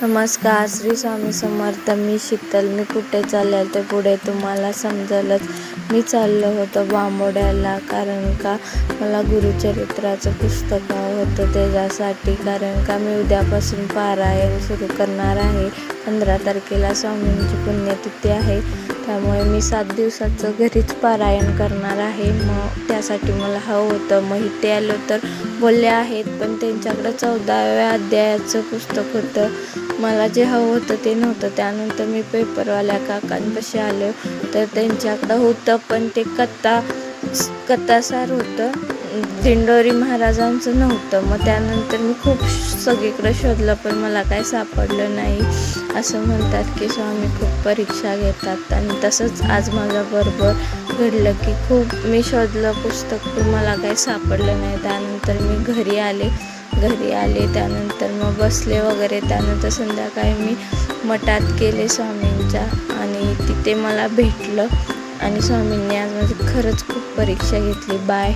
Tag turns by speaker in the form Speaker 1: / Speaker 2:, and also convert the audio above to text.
Speaker 1: नमस्कार, श्री स्वामी समर्थ. मी शीतल. मी कुठे चालले ते पुढे तुम्हाला समजेलच. मी चाललो होतो बांबोड्याला, कारण का मला गुरुचरित्राचं पुस्तक होतं त्याच्यासाठी. कारण का मी उद्यापासून पारायण सुरू करणार आहे. 15 तारखेला स्वामींची पुण्यतिथी आहे, त्यामुळे मी 7 दिवसाचं घरीच पारायण करणार आहे. मग त्यासाठी मला हवं होतं. मग इथे आलो तर बोलले आहेत, पण त्यांच्याकडं 14व्या अध्यायाचं पुस्तक होतं. मला जे हवं होतं ते नव्हतं. त्यानंतर मी पेपरवाल्या काकांपाशी आलो तर त्यांच्याकडं होतं, पण ते कथासार होतं, दिंडोरी महाराजांचं नव्हतं. मग त्यानंतर मी खूप सगळीकडे शोधलं, पण मला काय सापडलं नाही. असं म्हणतात की स्वामी खूप परीक्षा घेतात, आणि तसंच आज माझ्याबरोबर घडलं की खूप मी शोधलं पुस्तक, पण मला काही सापडलं नाही. त्यानंतर मी घरी आले त्यानंतर मग बसले वगैरे. त्यानंतर संध्याकाळी मी मठात गेले स्वामींच्या, आणि तिथे मला भेटलं, आणि स्वामींनी आज माझी खरंच खूप परीक्षा घेतली. बाय.